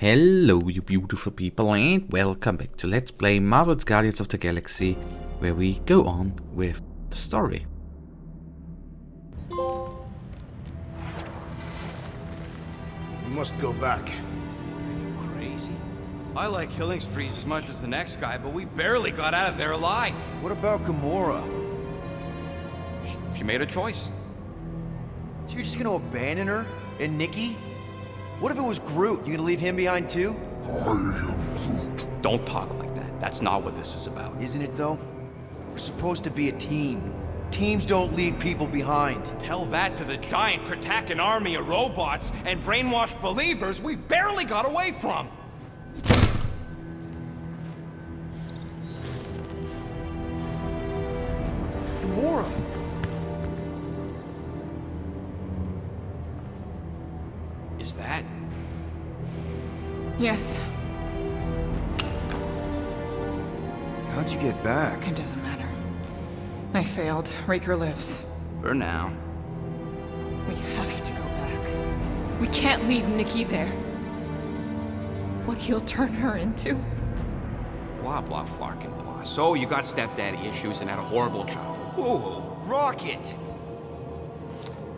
Hello, you beautiful people, and welcome back to Let's Play Marvel's Guardians of the Galaxy, where we go on with the story. We must go back. Are you crazy? I like killing sprees as much as the next guy, but we barely got out of there alive. What about Gamora? She made a choice. So you're just gonna abandon her? And Nikki? What if it was Groot? You gonna leave him behind too? I am Groot. Don't talk like that. That's not what this is about. Isn't it though? We're supposed to be a team. Teams don't leave people behind. Tell that to the giant Kratakan army of robots and brainwashed believers we barely got away from. Gamora! Is that? Yes, How'd you get back? it doesn't matter. I failed. Raker lives. For now. We have to go back. We can't leave Nikki there. What he'll turn her into? Blah, blah, flarkin' blah. So you got stepdaddy issues and had a horrible childhood. Woo! Rocket!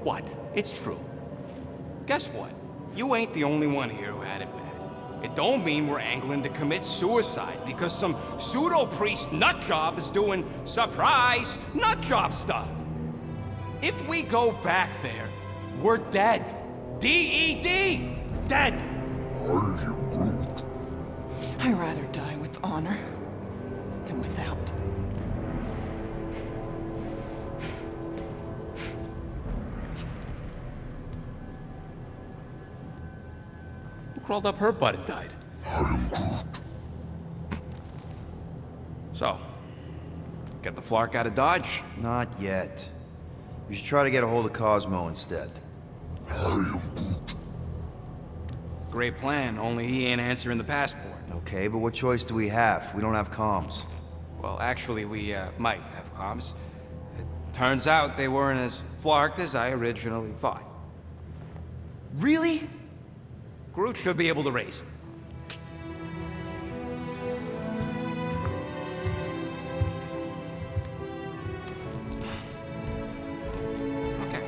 What? It's true. Guess what? You ain't the only one here who had it bad. It don't mean we're angling to commit suicide because some pseudo-priest nutjob is doing surprise nutjob stuff. If we go back there, we're dead. D-E-D! Dead! I am Groot. I'd rather die with honor than without. Who crawled up her butt and died? I am Groot. So, get the Flark out of Dodge? Not yet. We should try to get a hold of Cosmo instead. I am Groot. Great plan, only he ain't answering the passport. Okay, but what choice do we have? We don't have comms. Well, actually, we might have comms. It turns out they weren't as flarked as I originally thought. Really? Groot should be able to raise him. Okay.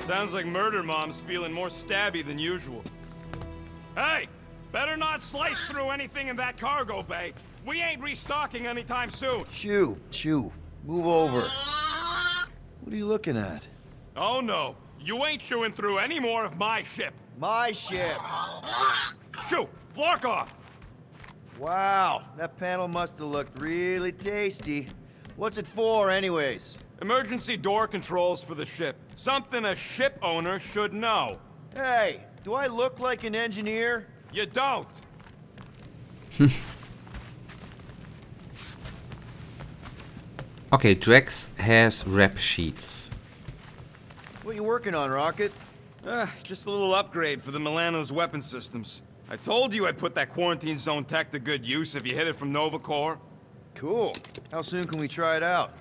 Sounds like Murder Mom's feeling more stabby than usual. Hey! Better not slice through anything in that cargo bay. We ain't restocking anytime soon. Shoo. Move over. What are you looking at? Oh no, you ain't chewing through any more of my ship. My ship! Shoo! Flark off! Wow, that panel must have looked really tasty. What's it for, anyways? Emergency door controls for the ship. Something a ship owner should know. Hey, do I look like an engineer? You don't. Okay, Drax has rep sheets. What you working on, Rocket? Just a little upgrade for the Milano's weapon systems. I told you I'd put that quarantine zone tech to good use if you hit it from Nova Corps. Cool. How soon can we try it out?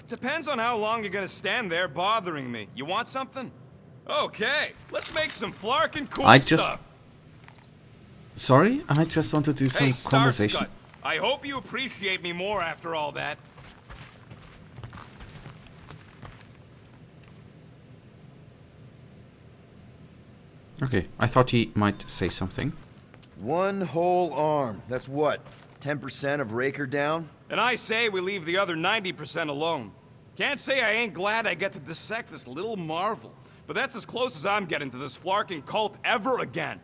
Depends on how long you're gonna stand there bothering me. You want something? Okay, let's make some flarkin' cool stuff. Sorry, I just want to do some Hey, conversation. Starscut, I hope you appreciate me more after all that. Okay, I thought he might say something. One whole arm. That's what? 10% of Raker down? And I say we leave the other 90% alone. Can't say I ain't glad I get to dissect this little marvel, but that's as close as I'm getting to this flarkin' cult ever again.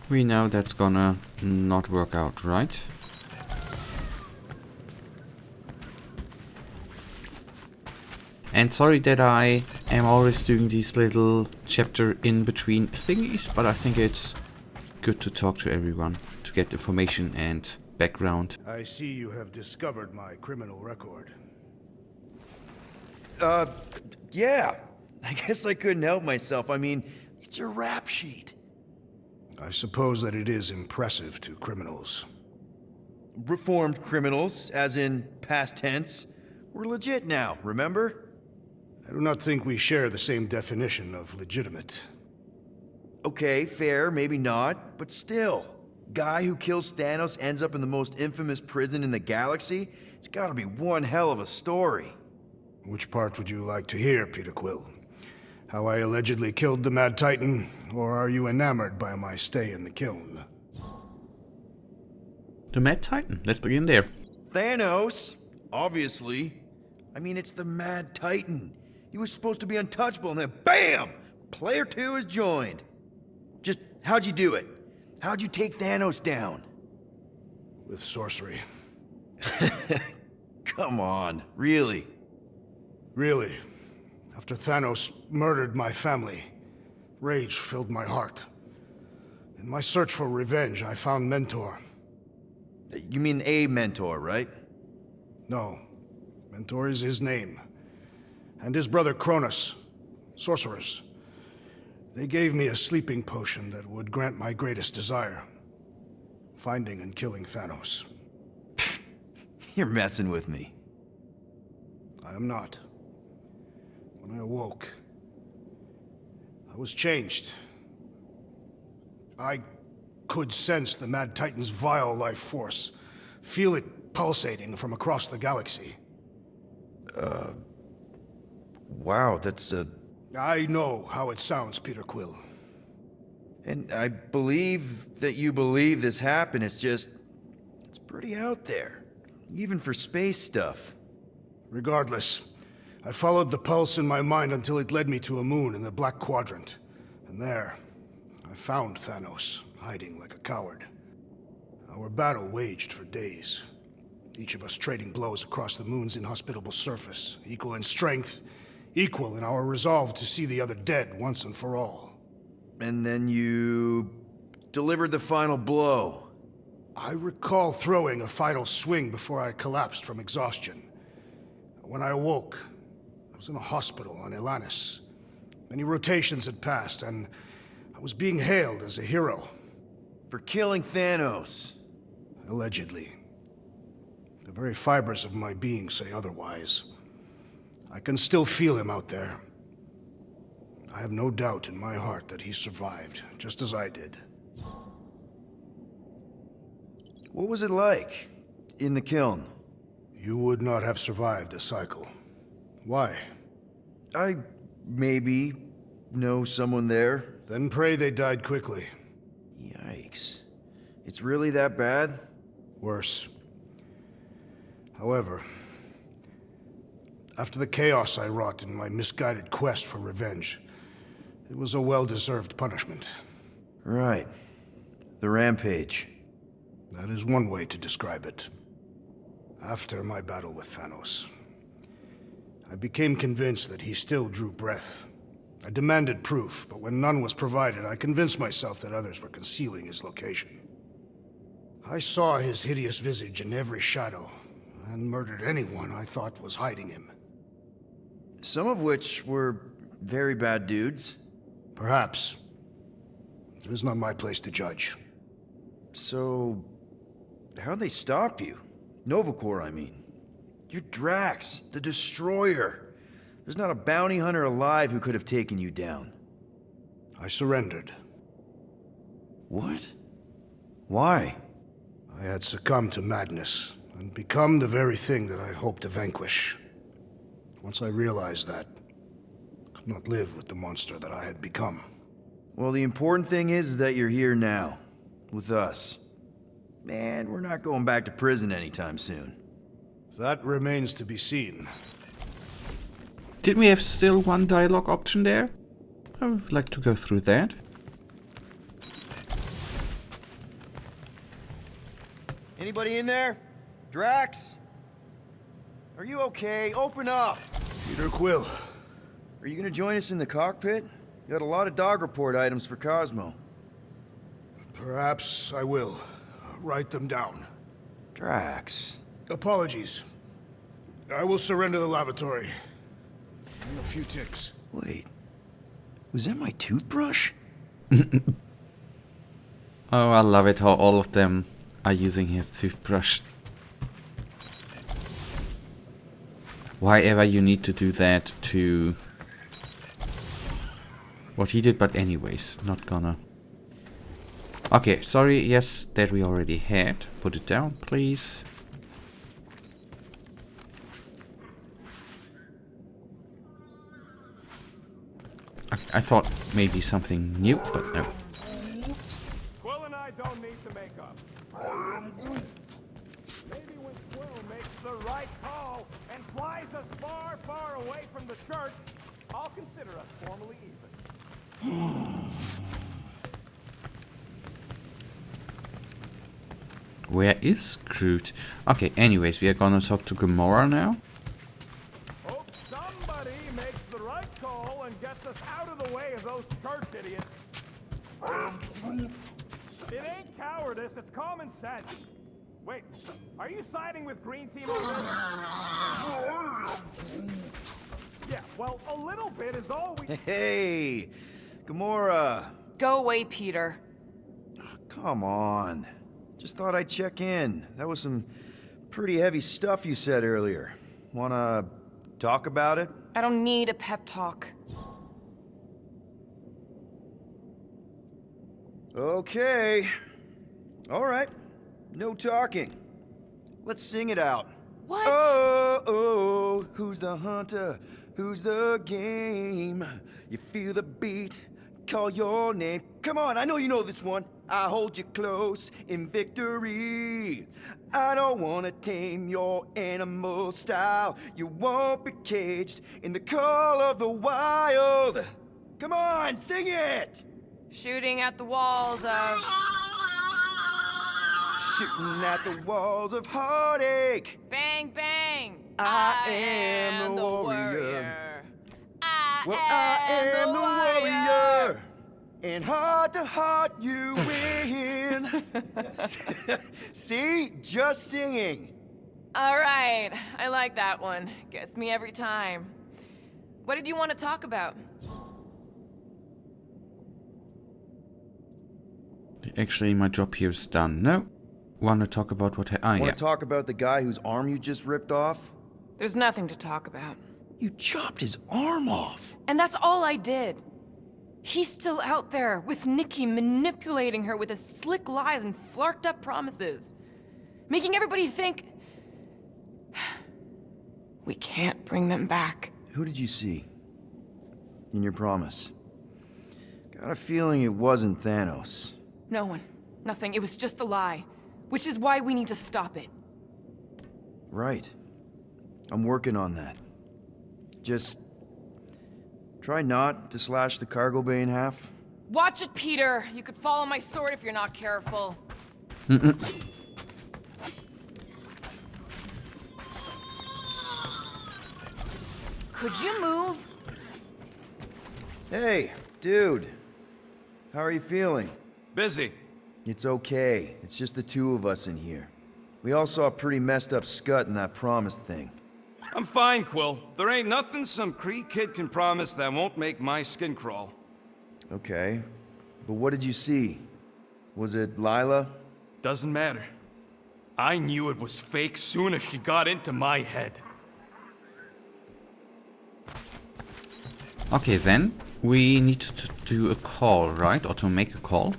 We know that's gonna not work out, right? And sorry that I am always doing these little chapter in between thingies, but I think it's good to talk to everyone, to get information and background. I see you have discovered my criminal record. Yeah. I guess I couldn't help myself. I mean, it's your rap sheet. I suppose that it is impressive to criminals. Reformed criminals, as in past tense. We're legit now, remember? I do not think we share the same definition of legitimate. Okay, fair, maybe not, but still. Guy who kills Thanos ends up in the most infamous prison in the galaxy? It's gotta be one hell of a story. Which part would you like to hear, Peter Quill? How I allegedly killed the Mad Titan, or are you enamored by my stay in the kiln? The Mad Titan. Let's begin there. Thanos? Obviously. I mean, it's the Mad Titan. He was supposed to be untouchable, and then BAM! Player 2 is joined. Just, how'd you do it? How'd you take Thanos down? With sorcery. Come on, really? Really. After Thanos murdered my family, rage filled my heart. In my search for revenge, I found Mentor. You mean a mentor, right? No. Mentor is his name. And his brother Cronus. Sorcerers. They gave me a sleeping potion that would grant my greatest desire. Finding and killing Thanos. You're messing with me. I am not. When I awoke, I was changed. I could sense the Mad Titan's vile life force, feel it pulsating from across the galaxy. Wow, that's I know how it sounds, Peter Quill. And I believe that you believe this happened. It's just, it's pretty out there. Even for space stuff. Regardless, I followed the pulse in my mind until it led me to a moon in the Black Quadrant. And there, I found Thanos, hiding like a coward. Our battle waged for days. Each of us trading blows across the moon's inhospitable surface, equal in strength, equal in our resolve to see the other dead once and for all. And then you delivered the final blow. I recall throwing a final swing before I collapsed from exhaustion. When I awoke, I was in a hospital on Elanis. Many rotations had passed, and I was being hailed as a hero. For killing Thanos. Allegedly. The very fibers of my being say otherwise. I can still feel him out there. I have no doubt in my heart that he survived, just as I did. What was it like in the kiln? You would not have survived a cycle. Why? I maybe know someone there. Then pray they died quickly. Yikes. It's really that bad? Worse. However, after the chaos I wrought in my misguided quest for revenge, it was a well-deserved punishment. Right. The rampage. That is one way to describe it. After my battle with Thanos, I became convinced that he still drew breath. I demanded proof, but when none was provided, I convinced myself that others were concealing his location. I saw his hideous visage in every shadow, and murdered anyone I thought was hiding him. Some of which were very bad dudes. Perhaps. It is not my place to judge. So, how'd they stop you? Nova Corps, I mean. You're Drax, the Destroyer. There's not a bounty hunter alive who could have taken you down. I surrendered. What? Why? I had succumbed to madness, and become the very thing that I hoped to vanquish. Once I realized that, I could not live with the monster that I had become. Well, the important thing is that you're here now, with us. Man, we're not going back to prison anytime soon. That remains to be seen. Did we have still one dialogue option there? I would like to go through that. Anybody in there? Drax? Are you okay? Open up! Peter Quill. Are you gonna join us in the cockpit? You got a lot of dog report items for Cosmo. Perhaps I will. Write them down. Drax. Apologies. I will surrender the lavatory. In a few ticks. Wait. Was that my toothbrush? Oh, I love it how all of them are using his toothbrush. why ever you need to do that to what he did, but anyways, not gonna. Okay, sorry, yes, that we already had. Put it down, please. I thought maybe something new, but no. Quill and I don't need to make up. Maybe when Quill makes the right call and flies us far, far away from the church, I'll consider us formally even. Where is Groot? Okay, anyways, we are gonna talk to Gamora now. Hope somebody makes the right call and gets us out of the way of those church idiots. It ain't cowardice, it's common sense. Wait, are you siding with Green Team already? Yeah, well, a little bit is all we... Hey, Gamora. Go away, Peter. Come on. Just thought I'd check in. That was some pretty heavy stuff you said earlier. Wanna talk about it? I don't need a pep talk. Okay. All right. No talking. Let's sing it out. What? Oh, oh, who's the hunter? Who's the game? You feel the beat, call your name. Come on, I know you know this one. I hold you close in victory. I don't wanna tame your animal style. You won't be caged in the call of the wild. Come on, sing it! Shooting at the walls of... Shooting at the walls of heartache. Bang, bang! I am the warrior. I am the warrior. And heart to heart you win. See? Just singing. All right, I like that one. Gets me every time. What did you want to talk about? Actually, my job here is done. No. Want to talk about what I... Want to talk about the guy whose arm you just ripped off? There's nothing to talk about. You chopped his arm off. And that's all I did. He's still out there with Nikki manipulating her with his slick lies and flarked up promises. Making everybody think... we can't bring them back. Who did you see? In your promise? Got a feeling it wasn't Thanos. No one. Nothing. It was just a lie. Which is why we need to stop it. Right. I'm working on that. Just... try not to slash the cargo bay in half. Watch it, Peter! You could fall on my sword if you're not careful. Could you move? Hey, dude. How are you feeling? Busy. It's okay. It's just the two of us in here. We all saw a pretty messed up scut in that promise thing. I'm fine, Quill. There ain't nothing some Kree kid can promise that won't make my skin crawl. Okay. But what did you see? Was it Lila? Doesn't matter. I knew it was fake soon as she got into my head. Okay, then we need to do a call, right? Or to make a call.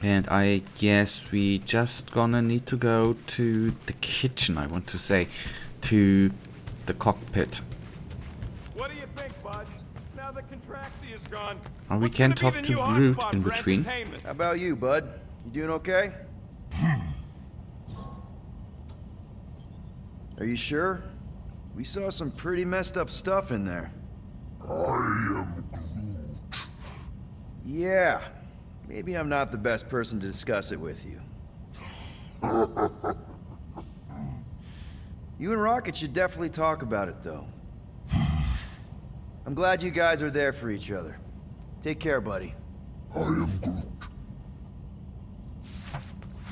And I guess we just gonna need to go to the kitchen, I want to say. To the cockpit. What do you think, bud? Now that Contraxi is gone, Or we what's can gonna be talk the to new Groot hotspot in for between. entertainment? How about you, bud? You doing okay? Are you sure? We saw some pretty messed up stuff in there. I am Groot. Yeah. Maybe I'm not the best person to discuss it with you. You and Rocket should definitely talk about it, though. I'm glad you guys are there for each other. Take care, buddy. I am Groot.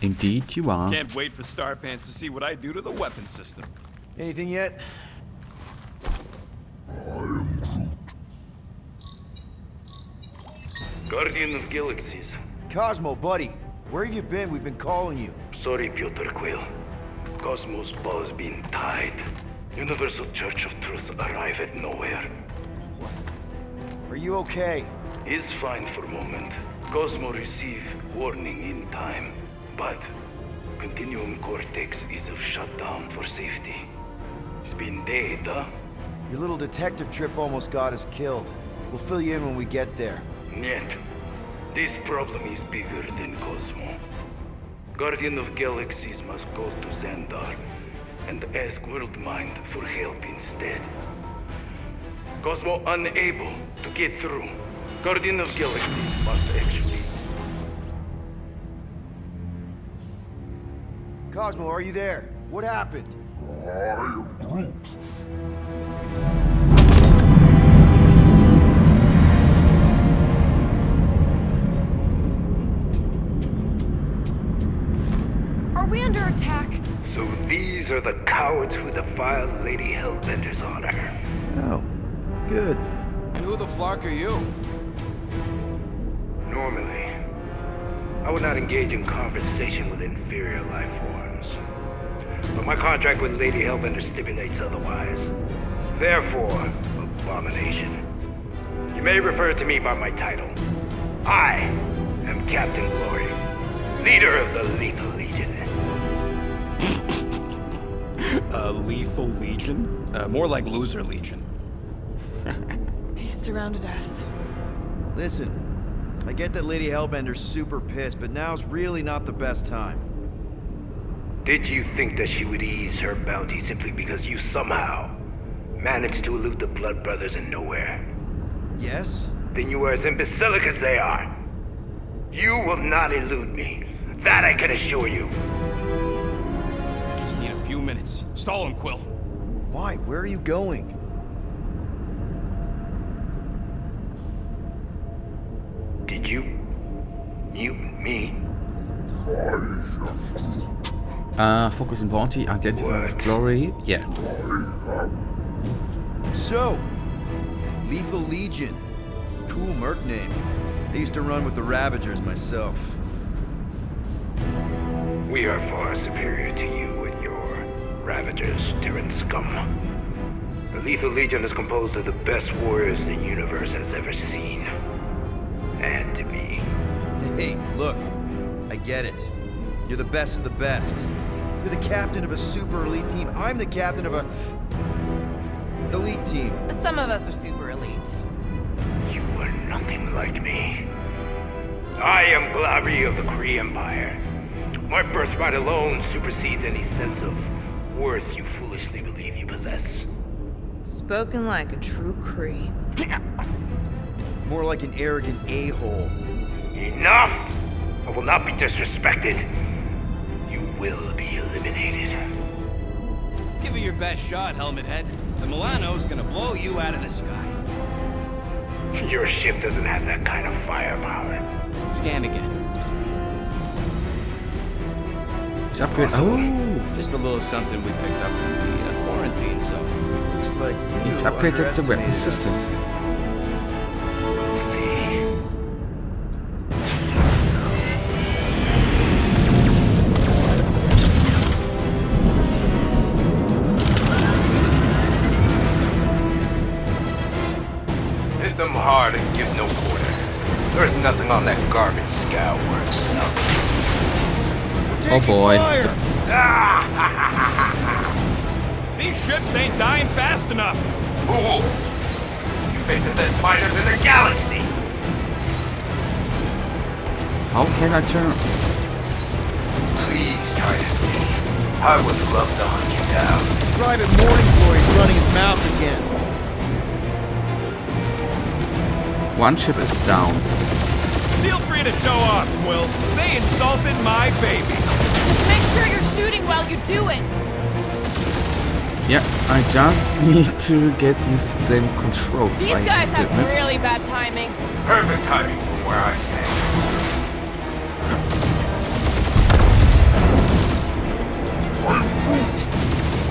Indeed you are. Can't wait for Starpants to see what I do to the weapon system. Anything yet? I am Groot. Guardian of Galaxies. Cosmo, buddy. Where have you been? We've been calling you. Sorry, Peter Quill. Cosmos ball's been tied. Universal Church of Truth arrive at nowhere. Are you okay? He's fine for a moment. Cosmo receive warning in time, but Continuum Cortex is of shutdown for safety. It's been dead, huh? Your little detective trip almost got us killed. We'll fill you in when we get there. Yet, this problem is bigger than Cosmo. Guardian of Galaxies must go to Xandar and ask Worldmind for help instead. Cosmo unable to get through. Guardian of Galaxies must actually... Cosmo, are you there? What happened? I am Groot. Are we under attack? So these are the cowards who defiled Lady Hellbender's honor. Oh, good. And who the flark are you? Normally, I would not engage in conversation with inferior life forms. But my contract with Lady Hellbender stipulates otherwise. Therefore, abomination. You may refer to me by my title. I am Captain Glory, leader of the Lethal Legion. Lethal Legion? More like Loser Legion. He surrounded us. Listen, I get that Lady Hellbender's super pissed, but now's really not the best time. Did you think that she would ease her bounty simply because you somehow managed to elude the Blood Brothers in nowhere? Yes? Then you are as imbecilic as they are. You will not elude me. That I can assure you. I just need a few minutes. Stall him, Quill. Why? Where are you going? Did you mute me? Focus on bounty, identify with What? glory. Yeah. So, Lethal Legion. Cool merc name. I used to run with the Ravagers myself. We are far superior to you and your Ravagers, Terran scum. The Lethal Legion is composed of the best warriors the universe has ever seen. And me. Hey, look. I get it. You're the best of the best. You're the captain of a super elite team. I'm the captain of a... elite team. Some of us are super elite. You are nothing like me. I am Glavi of the Kree Empire. My birthright alone supersedes any sense of worth you foolishly believe you possess. Spoken like a true Kree. More like an arrogant a-hole. Enough! I will not be disrespected. You will be eliminated. Give it your best shot, Helmet Head. The Milano's gonna blow you out of the sky. Your ship doesn't have that kind of firepower. Scan again. It's upgrade. Oh! Just a little something we picked up in the quarantine zone. Looks like you He's upgraded the weapon underestimated system. us. See? Hit them hard and give no quarter. There's nothing on that garbage scow worth salvaging. Oh boy. These ships ain't dying fast enough. Fools! You face the best fighters in the galaxy! How can I turn? Please try to see. I would love to hunt you down. Private Morning Glory's running his mouth again. One ship is down. Feel free to show off, Quill. They insulted my baby. Just make sure you're shooting while you do it. Yeah, I just need to get used to them controls. These I guys have admit. really bad timing. Perfect timing from where I stand.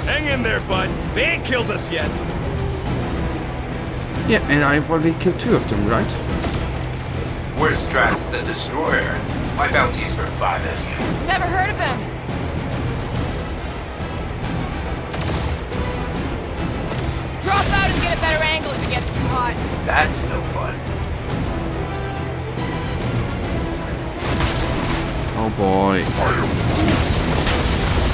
Hang in there, bud. They ain't killed us yet. Yeah, and I've already killed 2 of them, right? Where's Drax the Destroyer? My bounty's for 5 of you. Never heard of him. get a better angle if it gets too hot. That's no fun. Oh boy.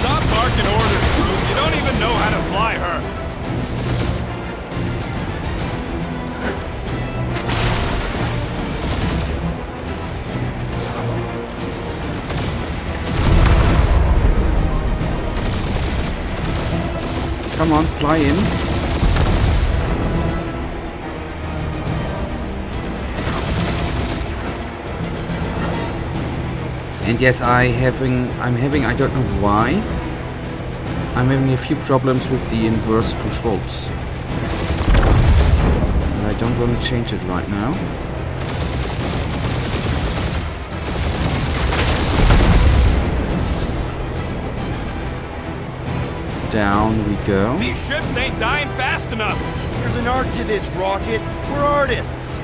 Stop barking orders, Groot. You don't even know how to fly her. Come on, fly in. And yes, I'm having, I don't know why, I'm having a few problems with the inverse controls. And I don't want to change it right now. Down we go. These ships ain't dying fast enough. There's an art to this, Rocket. We're artists.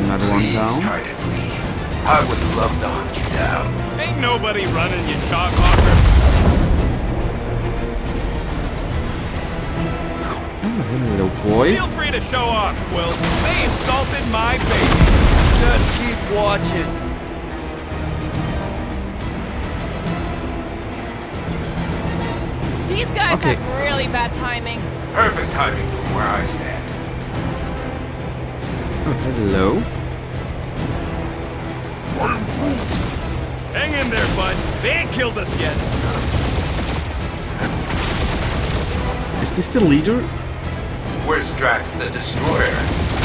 Another one down. Try to flee. I would love to hunt you down. Ain't nobody running, you chalk hawker. Oh, hello, boy. Feel free to show off, Quill. They insulted my baby. Just keep watching. These guys Okay. have really bad timing. Perfect timing from where I stand. Oh, hello. Hang in there, bud. They ain't killed us yet. Is this the leader? Where's Drax the Destroyer?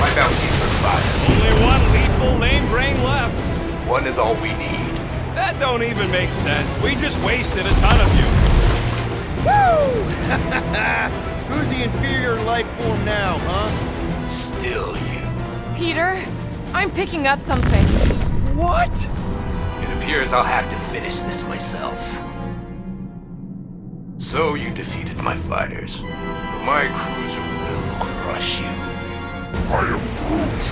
My bounty's for fire. Only one lethal lame brain left. One is all we need. That don't even make sense. We just wasted a ton of you. Woo! Who's the inferior life form now, huh? Still you. Peter, I'm picking up something. What? It appears I'll have to finish this myself. So you defeated my fighters, but my cruiser will crush you. I am Groot.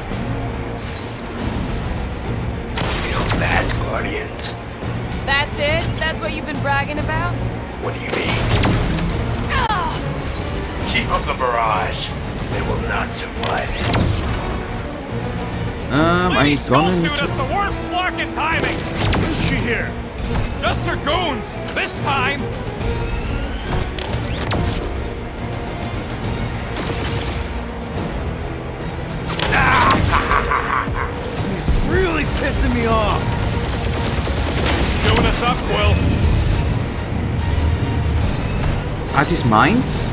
Feel that, Guardians? That's it? That's what you've been bragging about? What do you mean? Keep up the barrage. They will not survive it. Lady I'm Skull gonna Suit need us to... the worst flarkin' timing. Who's she here? Just her goons. This time. He's really pissing me off. Doing us up, Quill. Are these mines?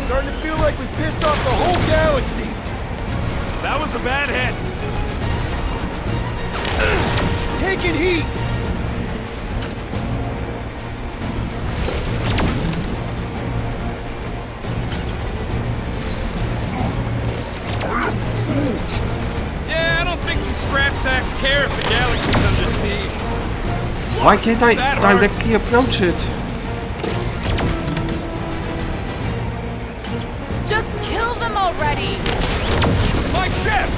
Starting to feel like we pissed off the whole galaxy. That was a bad hit. Taking heat. Yeah, I don't think these scrap sacks care if the galaxy's under siege. Why can't I That hurt. directly approach it? Just kill them already! My ship!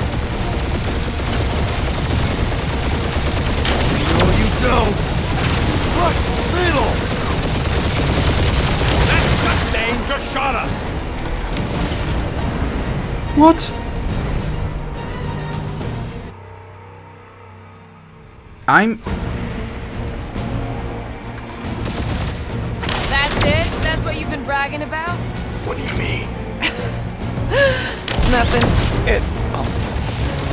No, you don't. Look, little. That sustain just shot us. What? That's it? That's what you've been bragging about? What do you mean? Nothing.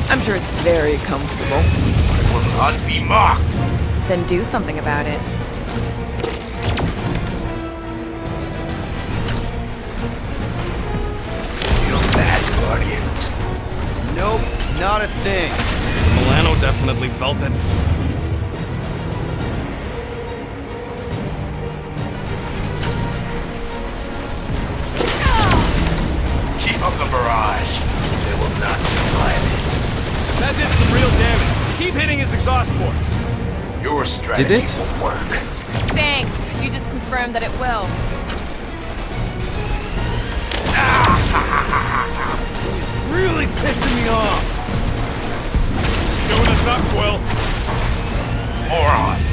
I'm sure it's very comfortable. I will not be mocked. Then do something about it. Feel that, Guardians? Nope, not a thing. Milano definitely felt it. Keep up the barrage. They will not survive it. That did some real damage. Keep hitting his exhaust ports. Your strategy it? will work. Thanks. You just confirmed that it will. He's really pissing me off. Doing us up, Quill. morons!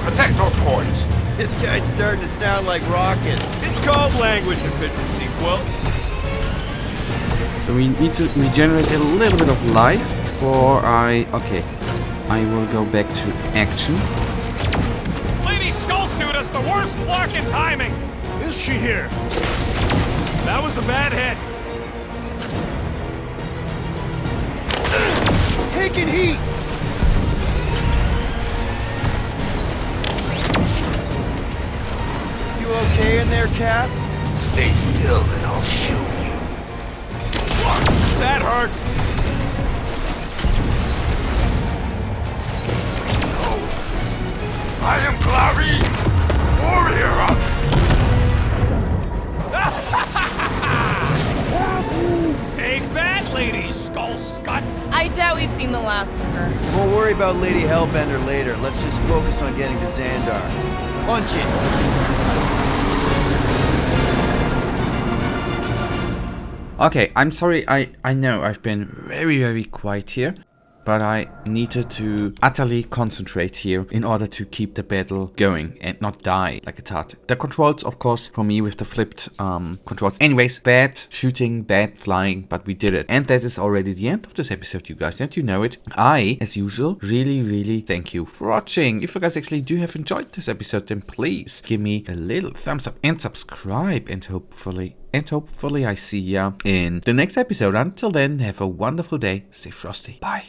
Protect our points! This guy's starting to sound like Rocket. It's called language efficiency, Quill. So we need to regenerate a little bit of life before I... Okay. I will go back to action. Lady Skullsuit has the worst fucking timing! Is she here? That was a bad hit. Taking heat! You okay in there, Cap? Stay still and I'll show you. That hurt. I am Clary, warrior! Take that, Lady Skullscut. I doubt we've seen the last of her. We'll worry about Lady Hellbender later. Let's just focus on getting to Xandar. Punch it! Okay, I'm sorry, I know I've been very quiet here, but I needed to utterly concentrate here in order to keep the battle going and not die like a tart. The controls, of course, for me with the flipped controls. Anyways, bad shooting, bad flying, but we did it. And that is already the end of this episode, you guys, and you know it. I, as usual, really thank you for watching. If you guys actually do have enjoyed this episode, then please give me a little thumbs up and subscribe, and hopefully I see ya in the next episode. Until then, have a wonderful day. Stay frosty. Bye.